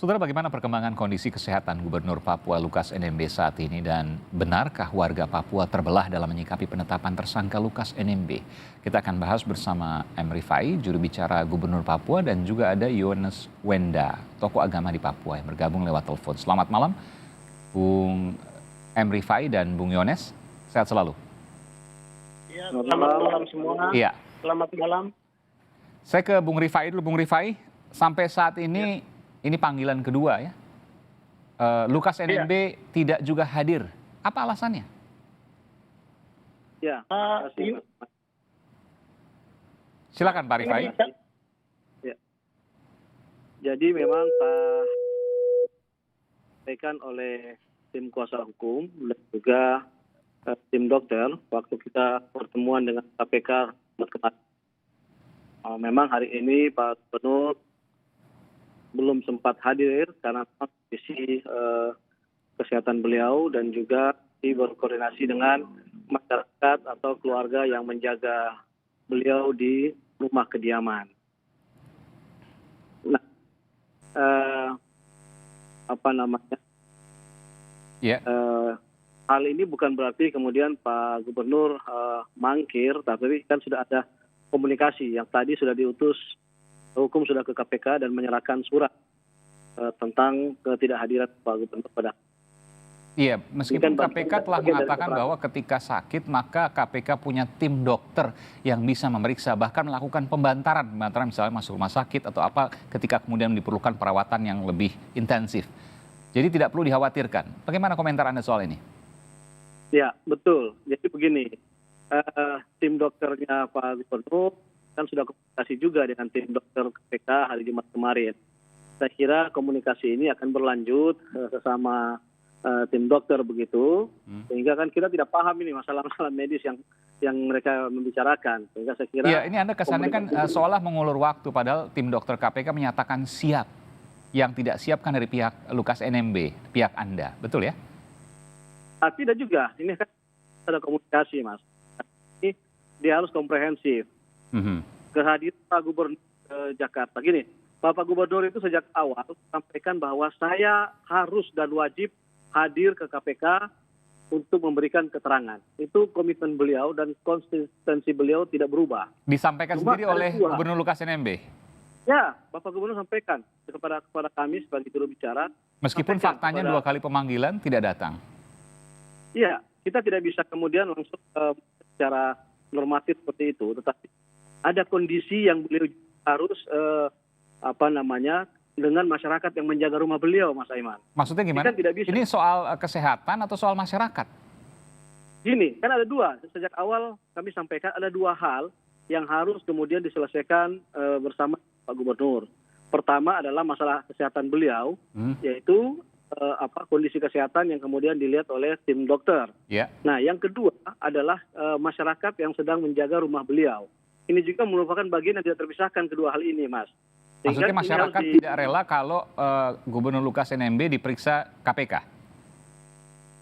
Saudara, bagaimana perkembangan kondisi kesehatan Gubernur Papua Lukas NMB saat ini dan benarkah warga Papua terbelah dalam menyikapi penetapan tersangka Lukas NMB? Kita akan bahas bersama M. Rifai, juru bicara Gubernur Papua, dan juga ada Yones Wenda, tokoh agama di Papua yang bergabung lewat telepon. Selamat malam, Bung M. Rifai dan Bung Yones, sehat selalu. Ya, selamat malam semua. Iya. Selamat malam. Saya ke Bung Rifai dulu, Bung Rifai. Sampai saat ini, ini panggilan kedua ya. Lukas NMB tidak juga hadir. Apa alasannya? Ya, Silakan Pak Rifai. ya. Jadi memang Pak sampaikan oleh tim kuasa hukum dan juga tim dokter waktu kita pertemuan dengan KPK kemarin. Memang hari ini Pak Gubernur belum sempat hadir karena kondisi kesehatan beliau dan juga berkoordinasi dengan masyarakat atau keluarga yang menjaga beliau di rumah kediaman. Nah, Ya. Hal ini bukan berarti kemudian Pak Gubernur mangkir, tapi kan sudah ada komunikasi yang tadi sudah diutus hukum sudah ke KPK dan menyerahkan surat tentang ketidakhadiran Pak Gubernur pada. Iya, meskipun KPK telah mengatakan bahwa ketika sakit maka KPK punya tim dokter yang bisa memeriksa, bahkan melakukan pembantaran misalnya masuk rumah sakit atau apa ketika kemudian diperlukan perawatan yang lebih intensif. Jadi tidak perlu dikhawatirkan. Bagaimana komentar Anda soal ini? Ya, betul. Jadi begini, tim dokternya Pak Gubernur kan sudah komunikasi juga dengan tim dokter KPK hari Jumat kemarin. Saya kira komunikasi ini akan berlanjut sesama tim dokter begitu, sehingga kan kita tidak paham ini masalah-masalah medis yang mereka membicarakan. Sehingga saya kira. Iya, ini Anda kesannya kan seolah mengulur waktu, padahal tim dokter KPK menyatakan siap. Yang tidak siap kan dari pihak Lukas NMB, pihak Anda, betul ya? Tidak juga, ini kan ada komunikasi, Mas. Ini dia harus komprehensif. Kehadiran Pak Gubernur Jakarta. Gini, Bapak Gubernur itu sejak awal sampaikan bahwa saya harus dan wajib hadir ke KPK untuk memberikan keterangan. Itu komitmen beliau dan konsistensi beliau tidak berubah. Disampaikan sendiri oleh Gubernur Lukas NMB? Ya, Bapak Gubernur sampaikan kepada kami sebagai juru bicara. Meskipun faktanya 2 kali pemanggilan tidak datang? Iya, kita tidak bisa kemudian langsung secara normatif seperti itu, tetapi ada kondisi yang beliau harus dengan masyarakat yang menjaga rumah beliau, Mas Aiman. Maksudnya gimana? Kan tidak bisa. Ini soal kesehatan atau soal masyarakat? Gini, kan ada dua. Sejak awal kami sampaikan ada 2 hal yang harus kemudian diselesaikan bersama Pak Gubernur. Pertama adalah masalah kesehatan beliau, yaitu kondisi kesehatan yang kemudian dilihat oleh tim dokter. Yeah. Nah, yang kedua adalah masyarakat yang sedang menjaga rumah beliau. Ini juga merupakan bagian yang tidak terpisahkan kedua hal ini, Mas. Maksudnya masyarakat tidak rela kalau Gubernur Lukas NMB diperiksa KPK?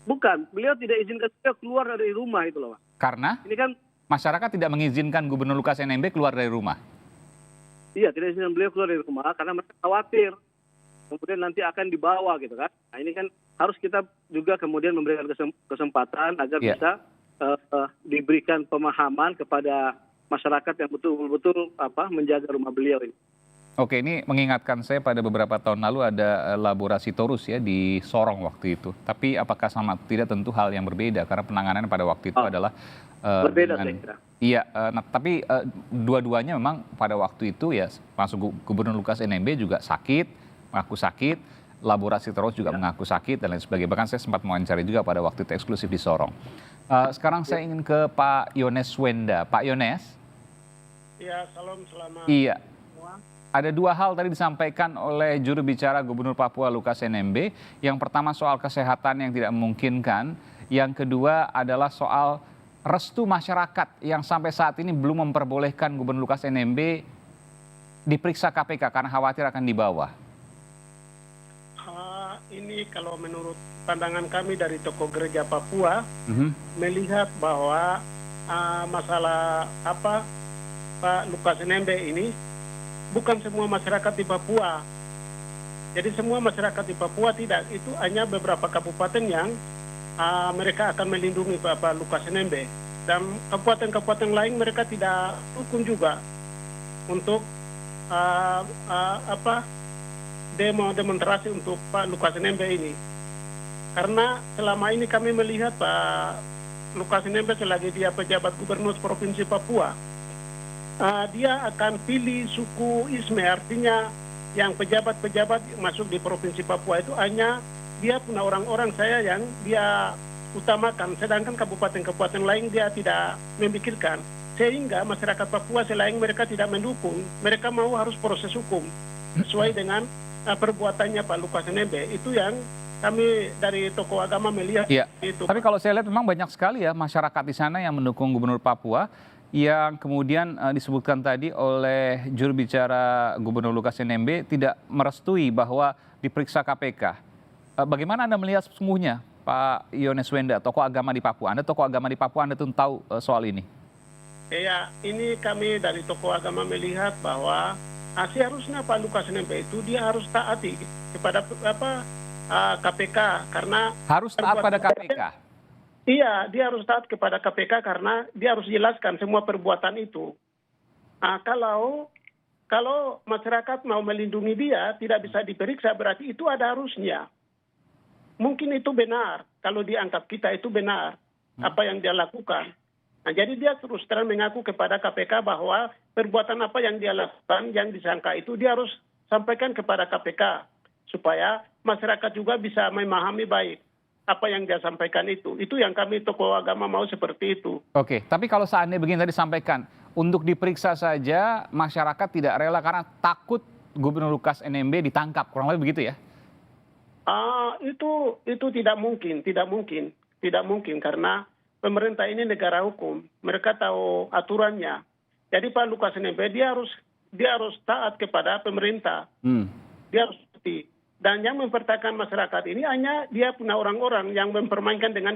Bukan, beliau tidak izinkan beliau keluar dari rumah itu loh, Mas. Karena? Ini kan masyarakat tidak mengizinkan Gubernur Lukas NMB keluar dari rumah? Iya, tidak izinkan beliau keluar dari rumah karena mereka khawatir kemudian nanti akan dibawa gitu kan. Nah, ini kan harus kita juga kemudian memberikan kesempatan agar bisa diberikan pemahaman kepada masyarakat yang betul-betul menjaga rumah beliau ini. Oke, ini mengingatkan saya pada beberapa tahun lalu ada laborasi torus ya di Sorong waktu itu. Tapi apakah sama tidak tentu hal yang berbeda karena penanganan pada waktu itu adalah berbeda saya kira. Iya, tapi dua-duanya memang pada waktu itu ya masuk Gubernur Lukas NMB juga sakit, mengaku sakit, laborasi torus juga mengaku sakit dan lain sebagainya. Bahkan saya sempat mewawancari juga pada waktu itu eksklusif di Sorong. Sekarang saya ingin ke Pak Yones Wenda. Pak Yones? Iya, salam selamat. Iya. Ada 2 hal tadi disampaikan oleh juru bicara Gubernur Papua Lukas NMB. Yang pertama soal kesehatan yang tidak memungkinkan. Yang kedua adalah soal restu masyarakat yang sampai saat ini belum memperbolehkan Gubernur Lukas NMB diperiksa KPK karena khawatir akan dibawa. Ini kalau menurut pandangan kami dari tokoh gereja Papua, melihat bahwa masalah Pak Lukas NMB ini bukan semua masyarakat di Papua Jadi semua masyarakat di Papua tidak, itu hanya beberapa kabupaten yang mereka akan melindungi Pak Lukas NMB. Dan kabupaten-kabupaten lain mereka tidak dukung juga untuk demonstrasi untuk Pak Lukas NMB ini. Karena selama ini kami melihat Pak Lukas NMB selagi dia pejabat gubernur Provinsi Papua, dia akan pilih suku Isme, artinya yang pejabat-pejabat masuk di Provinsi Papua itu hanya dia punya orang-orang saya yang dia utamakan, sedangkan kabupaten-kabupaten lain dia tidak memikirkan. Sehingga masyarakat Papua selain mereka tidak mendukung, mereka mau harus proses hukum sesuai dengan perbuatannya Pak Lukas NMB. Itu yang kami dari tokoh agama melihat. Iya. Itu. Tapi kalau saya lihat memang banyak sekali ya masyarakat di sana yang mendukung Gubernur Papua yang kemudian disebutkan tadi oleh juru bicara Gubernur Lukas NMB tidak merestui bahwa diperiksa KPK. Bagaimana Anda melihat sesungguhnya Pak Yones Wenda, tokoh agama di Papua? Anda tokoh agama di Papua, Anda tentu tahu soal ini. Ya, ini kami dari tokoh agama melihat bahwa seharusnya Pak Lukas NMB itu dia harus taati kepada KPK karena Harus taat pada KPK. Iya, dia harus taat kepada KPK karena dia harus jelaskan semua perbuatan itu. Kalau masyarakat mau melindungi dia tidak bisa diperiksa, berarti itu ada harusnya. Mungkin itu benar, kalau dianggap kita itu benar, apa yang dia lakukan. Nah, jadi dia terus terang mengaku kepada KPK bahwa perbuatan apa yang dia lakukan, yang disangka itu dia harus sampaikan kepada KPK. Supaya masyarakat juga bisa memahami baik apa yang dia sampaikan itu. Itu yang kami tokoh agama mau seperti itu. Oke, tapi kalau seandainya begini tadi sampaikan, untuk diperiksa saja masyarakat tidak rela karena takut Gubernur Lukas NMB ditangkap, kurang lebih begitu ya? Itu tidak mungkin karena pemerintah ini negara hukum, mereka tahu aturannya. Jadi Pak Lukas NMB dia harus taat kepada pemerintah, dia harus seperti. Dan yang mempertahankan masyarakat ini hanya dia punya orang-orang yang mempermainkan dengan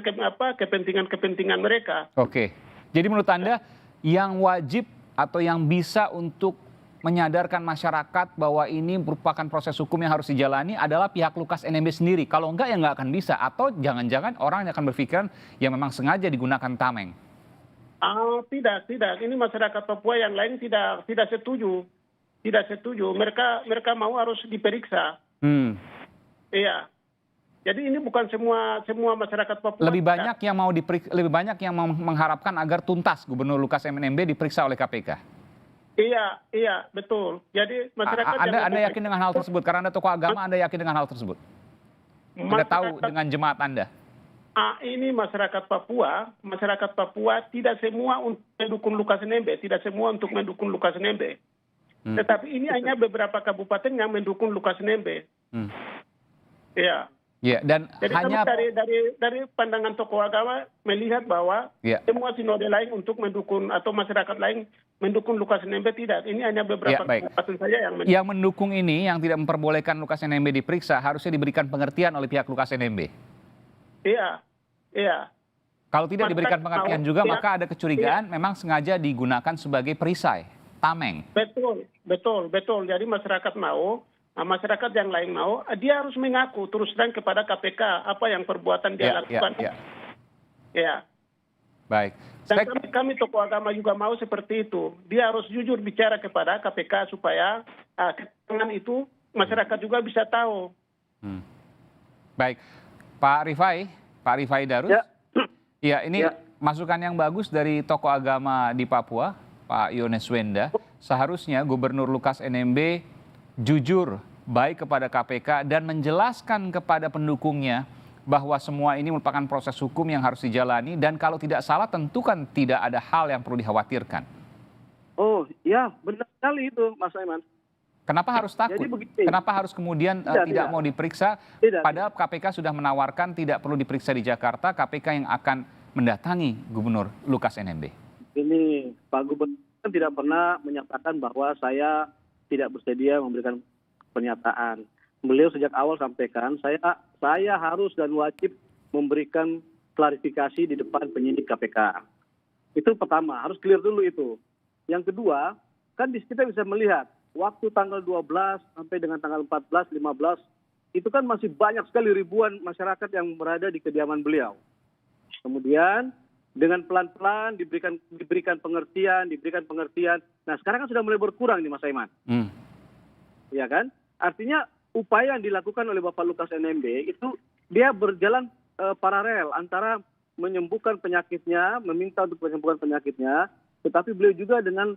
kepentingan mereka. Oke, jadi menurut Anda yang wajib atau yang bisa untuk menyadarkan masyarakat bahwa ini merupakan proses hukum yang harus dijalani adalah pihak Lukas NMB sendiri. Kalau enggak ya nggak akan bisa. Atau jangan-jangan orang yang akan berpikiran yang memang sengaja digunakan tameng. Tidak. Ini masyarakat Papua yang lain tidak setuju. Tidak setuju. Mereka mau harus diperiksa. Iya. Jadi ini bukan semua masyarakat Papua. Lebih banyak yang mau mengharapkan agar tuntas Gubernur Lukas NMB diperiksa oleh KPK. Iya, betul. Jadi masyarakat Anda yakin dengan hal tersebut? Karena Anda tokoh agama, Anda yakin dengan hal tersebut? Anda tahu dengan jemaat Anda? Ini masyarakat Papua tidak semua untuk mendukung Lukas NMB, tidak semua untuk mendukung Lukas NMB. Tetapi ini hanya beberapa kabupaten yang mendukung Lukas NMB. Iya. Ya, dan jadi hanya dari pandangan tokoh agama melihat bahwa semua sinode lain untuk mendukung atau masyarakat lain mendukung Lukas NMB tidak. Ini hanya beberapa kabupaten saja yang mendukung. Yang mendukung ini, yang tidak memperbolehkan Lukas NMB diperiksa, harusnya diberikan pengertian oleh pihak Lukas NMB. Iya. Kalau tidak diberikan pengertian juga, maka ada kecurigaan memang sengaja digunakan sebagai perisai, tameng. Betul. Jadi masyarakat yang lain mau, dia harus mengaku terus terang kepada KPK apa yang perbuatan dia lakukan. Ya. Baik. Dan kami tokoh agama juga mau seperti itu. Dia harus jujur bicara kepada KPK supaya keterangan itu masyarakat juga bisa tahu. Baik. Pak Rifai Darus. Ya, ini masukan yang bagus dari tokoh agama di Papua, Pak Yones Wenda. Seharusnya Gubernur Lukas NMB jujur baik kepada KPK dan menjelaskan kepada pendukungnya bahwa semua ini merupakan proses hukum yang harus dijalani dan kalau tidak salah tentu kan tidak ada hal yang perlu dikhawatirkan. Oh ya, benar sekali itu Mas Aiman. Kenapa harus takut? Kenapa harus kemudian tidak mau diperiksa? Padahal KPK sudah menawarkan tidak perlu diperiksa di Jakarta, KPK yang akan mendatangi Gubernur Lukas NMB. Ini Pak Gubernur tidak pernah menyatakan bahwa saya tidak bersedia memberikan pernyataan. Beliau sejak awal sampaikan saya harus dan wajib memberikan klarifikasi di depan penyidik KPK. Itu pertama, harus clear dulu itu. Yang kedua, kan kita bisa melihat waktu tanggal 12 sampai dengan tanggal 14, 15, itu kan masih banyak sekali ribuan masyarakat yang berada di kediaman beliau. Kemudian dengan pelan-pelan diberikan pengertian. Nah sekarang kan sudah mulai berkurang nih Mas Aiman. Ya kan? Artinya upaya yang dilakukan oleh Bapak Lukas NMB itu dia berjalan paralel antara menyembuhkan penyakitnya, meminta untuk menyembuhkan penyakitnya, tetapi beliau juga dengan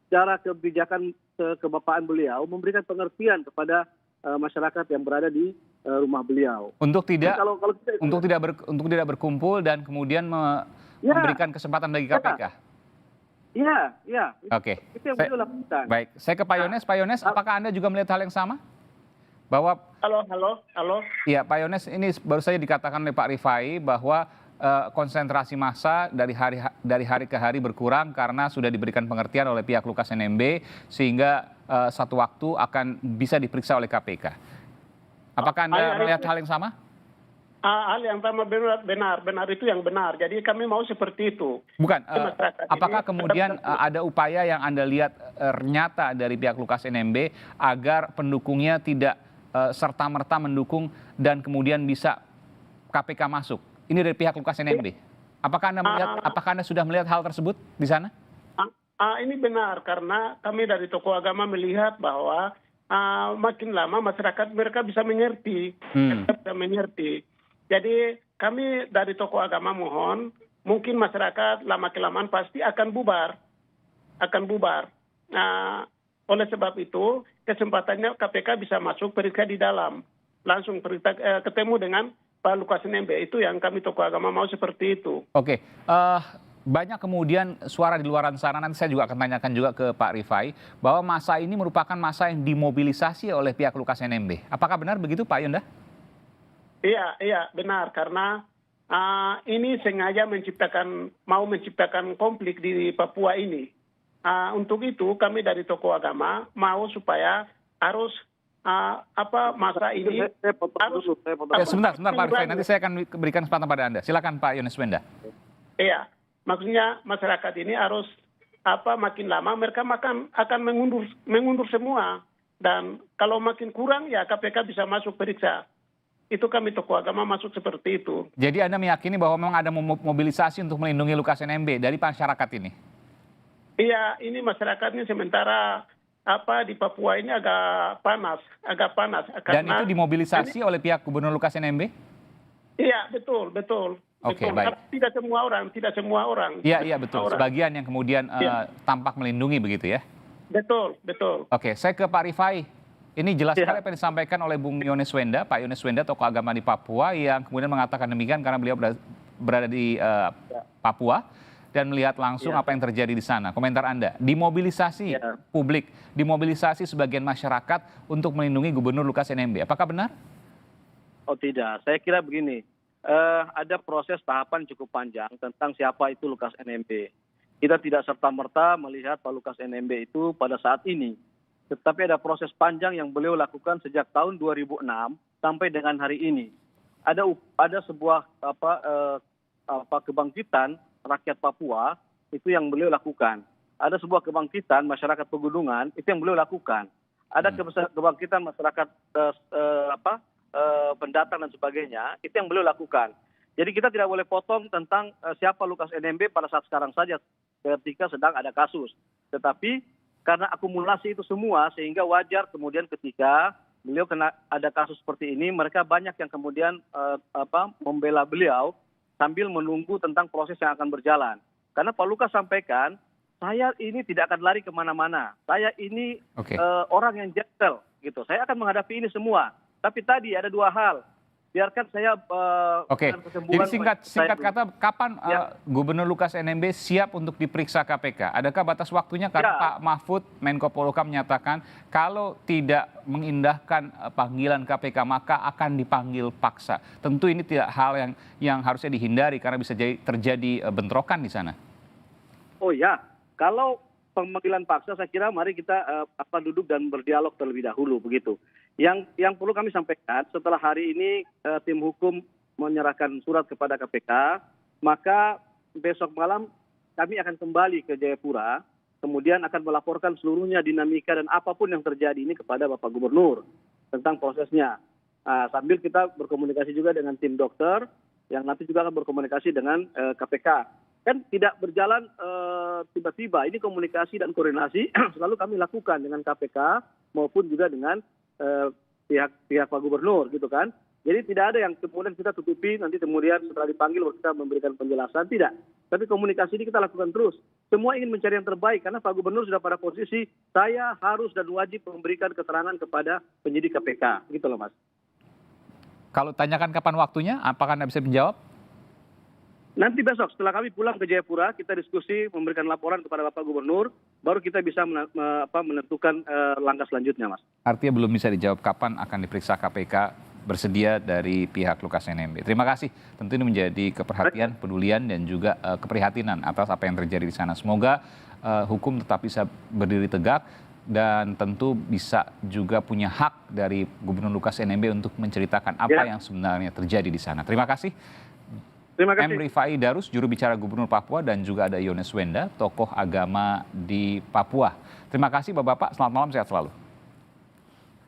cara kebijakan kebapaan beliau memberikan pengertian kepada masyarakat yang berada di rumah beliau. Untuk tidak Kalau kita, untuk tidak berkumpul dan kemudian memberikan kesempatan bagi KPK. Iya. Oke. Itu yang beliau lakukan. Baik, saya ke Pak Yones. Pak Yones, apakah Anda juga melihat hal yang sama? Bahwa Halo. Iya, Pak Yones, ini baru saja dikatakan oleh Pak Rifai bahwa konsentrasi massa dari hari ke hari berkurang karena sudah diberikan pengertian oleh pihak Lukas NMB sehingga satu waktu akan bisa diperiksa oleh KPK. Apakah Anda melihat hal yang sama? Hal yang sama benar itu yang benar. Jadi kami mau seperti itu. Bukan, apakah kemudian ada upaya yang Anda lihat nyata dari pihak Lukas NMB agar pendukungnya tidak serta-merta mendukung dan kemudian bisa KPK masuk? Ini dari pihak Lukas NMB. Apakah Anda sudah melihat hal tersebut di sana? Ini benar karena kami dari tokoh agama melihat bahwa makin lama masyarakat mereka bisa mengerti. Jadi kami dari tokoh agama mohon, mungkin masyarakat lama-kelamaan pasti akan bubar. Oleh sebab itu, kesempatannya KPK bisa masuk periksa di dalam. Langsung ketemu dengan Pak Lukas NMB. Itu yang kami tokoh agama mau seperti itu. Oke. Banyak kemudian suara di luar sana, nanti saya juga akan tanyakan juga ke Pak Rifai, bahwa masa ini merupakan masa yang dimobilisasi oleh pihak Lukas NMB. Apakah benar begitu Pak Yonda? Iya benar karena ini sengaja mau menciptakan konflik di Papua ini. Untuk itu kami dari tokoh agama mau supaya harus masa ini sebentar Pak Rifai, nanti saya akan berikan kesempatan pada Anda. Silakan Pak Yones Wenda. Iya, maksudnya masyarakat ini harus makin lama mereka akan mengundur semua, dan kalau makin kurang ya KPK bisa masuk periksa. Itu kami tokoh agama masuk seperti itu. Jadi Anda meyakini bahwa memang ada mobilisasi untuk melindungi Lukas NMB dari masyarakat ini? Iya, ini masyarakatnya sementara di Papua ini agak panas. Dan itu dimobilisasi oleh pihak Gubernur Lukas NMB? Iya, betul. Oke, betul. baik. Tidak semua orang. Iya, betul. Sebagian yang kemudian tampak melindungi begitu ya? Betul. Oke, saya ke Pak Rifai. Ini jelas sekali apa yang disampaikan oleh Bung Yones Wenda, Pak Yones Wenda, tokoh agama di Papua, yang kemudian mengatakan demikian karena beliau berada di Papua dan melihat langsung apa yang terjadi di sana. Komentar Anda, dimobilisasi publik, dimobilisasi sebagian masyarakat untuk melindungi Gubernur Lukas NMB. Apakah benar? Oh tidak, saya kira begini, ada proses tahapan cukup panjang tentang siapa itu Lukas NMB. Kita tidak serta-merta melihat Pak Lukas NMB itu pada saat ini. Tetapi ada proses panjang yang beliau lakukan sejak tahun 2006 sampai dengan hari ini. Ada sebuah kebangkitan rakyat Papua itu yang beliau lakukan. Ada sebuah kebangkitan masyarakat pegunungan itu yang beliau lakukan. Ada kebangkitan masyarakat pendatang dan sebagainya itu yang beliau lakukan. Jadi kita tidak boleh potong tentang siapa Lukas NMB pada saat sekarang saja ketika sedang ada kasus. Tetapi karena akumulasi itu semua sehingga wajar kemudian ketika beliau kena ada kasus seperti ini, mereka banyak yang kemudian membela beliau sambil menunggu tentang proses yang akan berjalan. Karena Pak Lukas sampaikan, saya ini tidak akan lari kemana-mana. Saya ini orang yang gentle gitu. Saya akan menghadapi ini semua. Tapi tadi ada dua hal. Biarkan saya Jadi singkat kata, kapan Gubernur Lukas NMB siap untuk diperiksa KPK? Adakah batas waktunya? Karena Pak Mahfud, Menko Polhukam menyatakan kalau tidak mengindahkan panggilan KPK maka akan dipanggil paksa. Tentu ini tidak hal yang harusnya dihindari karena bisa terjadi bentrokan di sana. Oh ya, kalau pemanggilan paksa saya kira mari kita duduk dan berdialog terlebih dahulu begitu. Yang perlu kami sampaikan setelah hari ini tim hukum menyerahkan surat kepada KPK, maka besok malam kami akan kembali ke Jayapura kemudian akan melaporkan seluruhnya dinamika dan apapun yang terjadi ini kepada Bapak Gubernur tentang prosesnya. Sambil kita berkomunikasi juga dengan tim dokter yang nanti juga akan berkomunikasi dengan KPK. Kan tidak berjalan tiba-tiba, ini komunikasi dan koordinasi selalu kami lakukan dengan KPK maupun juga dengan pihak Pak Gubernur gitu kan. Jadi tidak ada yang kemudian kita tutupi, nanti kemudian setelah dipanggil baru kita memberikan penjelasan, tidak. Tapi komunikasi ini kita lakukan terus. Semua ingin mencari yang terbaik karena Pak Gubernur sudah pada posisi saya harus dan wajib memberikan keterangan kepada penyidik KPK. Gitu loh Mas. Kalau tanyakan kapan waktunya, apakah Anda bisa menjawab? Nanti besok setelah kami pulang ke Jayapura, kita diskusi memberikan laporan kepada Bapak Gubernur, baru kita bisa menentukan langkah selanjutnya Mas. Artinya belum bisa dijawab kapan akan diperiksa KPK bersedia dari pihak Lukas NMB. Terima kasih. Tentu ini menjadi keperhatian, pedulian dan juga keprihatinan atas apa yang terjadi di sana. Semoga hukum tetap bisa berdiri tegak dan tentu bisa juga punya hak dari Gubernur Lukas NMB untuk menceritakan apa yang sebenarnya terjadi di sana. Terima kasih. Terima kasih. Rifai Darus, juru bicara Gubernur Papua, dan juga ada Yones Wenda, tokoh agama di Papua. Terima kasih Bapak-Bapak, selamat malam, sehat selalu.